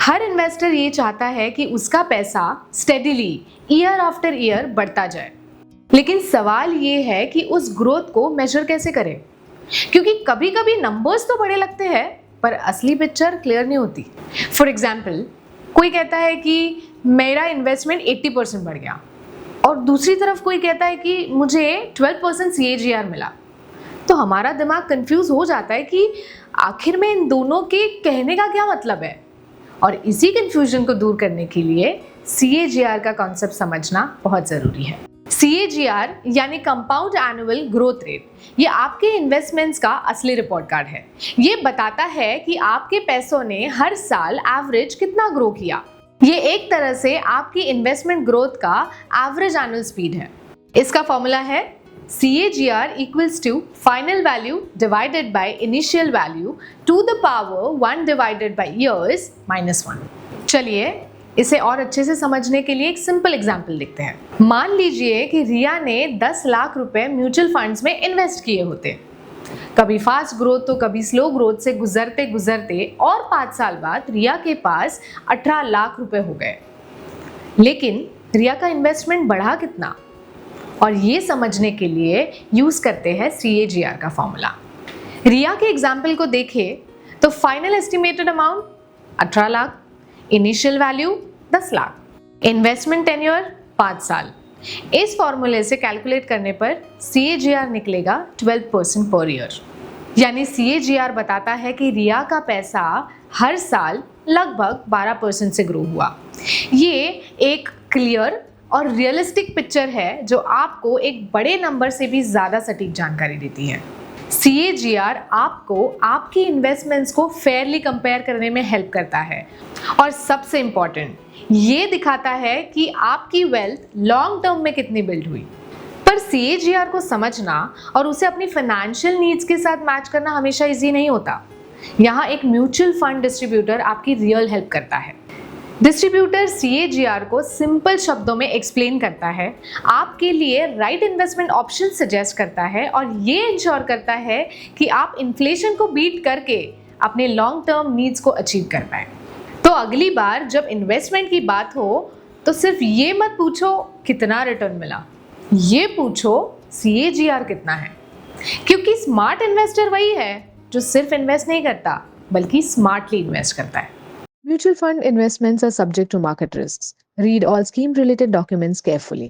हर investor ये चाहता है कि उसका पैसा स्टेडिली ईयर आफ्टर ईयर बढ़ता जाए, लेकिन सवाल ये है कि उस ग्रोथ को मेजर कैसे करें, क्योंकि कभी कभी नंबर्स तो बड़े लगते हैं पर असली पिक्चर क्लियर नहीं होती। फॉर एग्जाम्पल, कोई कहता है कि मेरा इन्वेस्टमेंट 80% बढ़ गया और दूसरी तरफ कोई कहता है कि मुझे 12% CAGR मिला। तो हमारा दिमाग कंफ्यूज हो जाता है कि आखिर में इन दोनों के कहने का क्या मतलब है। और इसी कंफ्यूजन को दूर करने के लिए CAGR का कॉन्सेप्ट समझना बहुत जरूरी है। CAGR यानी कंपाउंड एनुअल ग्रोथ रेट, ये आपके इन्वेस्टमेंट्स का असली रिपोर्ट कार्ड है। ये बताता है कि आपके पैसों ने हर साल एवरेज कितना ग्रो किया। ये एक तरह से आपकी इन्वेस्टमेंट ग्रोथ का एवरेज एनुअल स्पीड है। इसका फॉर्मूला है CAGR equals to final value divided by initial value to the power 1 divided by years minus 1। चलिए इसे और अच्छे से समझने के लिए एक सिंपल एग्जांपल देखते हैं। मान लीजिए कि रिया ने 10 लाख रुपए म्यूचुअल फंड्स में इन्वेस्ट किए होते। कभी फास्ट ग्रोथ तो कभी स्लो ग्रोथ से गुजरते गुजरते और 5 साल बाद रिया के पास 18 लाख रुपए हो गए। लेकिन रिया का इन्वेस्टमेंट बढ़ा कितना, और ये समझने के लिए यूज करते हैं CAGR का फॉर्मूला। रिया के एग्जाम्पल को देखें तो final estimated amount 18 lakh, initial value 10 lakh, investment tenure 5 साल। इस फॉर्मूले से कैलकुलेट करने पर CAGR निकलेगा 12% पर ईयर। यानी CAGR बताता है कि रिया का पैसा हर साल लगभग 12% से ग्रो हुआ। ये एक क्लियर और रियलिस्टिक पिक्चर है जो आपको एक बड़े नंबर से भी ज्यादा सटीक जानकारी देती है। CAGR आपको आपकी इन्वेस्टमेंट्स को फेयरली कंपेयर करने में हेल्प करता है और सबसे इंपॉर्टेंट ये दिखाता है कि आपकी वेल्थ लॉन्ग टर्म में कितनी बिल्ड हुई। पर CAGR को समझना और उसे अपनी फाइनेंशियल नीड्स के साथ मैच करना हमेशा इजी नहीं होता। यहाँ एक म्यूचुअल फंड डिस्ट्रीब्यूटर आपकी रियल हेल्प करता है। डिस्ट्रीब्यूटर CAGR को सिंपल शब्दों में एक्सप्लेन करता है, आपके लिए राइट इन्वेस्टमेंट ऑप्शन सजेस्ट करता है और ये इंश्योर करता है कि आप इन्फ्लेशन को बीट करके अपने लॉन्ग टर्म नीड्स को अचीव कर पाए। तो अगली बार जब इन्वेस्टमेंट की बात हो तो सिर्फ ये मत पूछो कितना रिटर्न मिला, ये पूछो CAGR कितना है, क्योंकि स्मार्ट इन्वेस्टर वही है जो सिर्फ इन्वेस्ट नहीं करता बल्कि स्मार्टली इन्वेस्ट करता है। Mutual fund investments are subject to market risks. Read all scheme related documents carefully.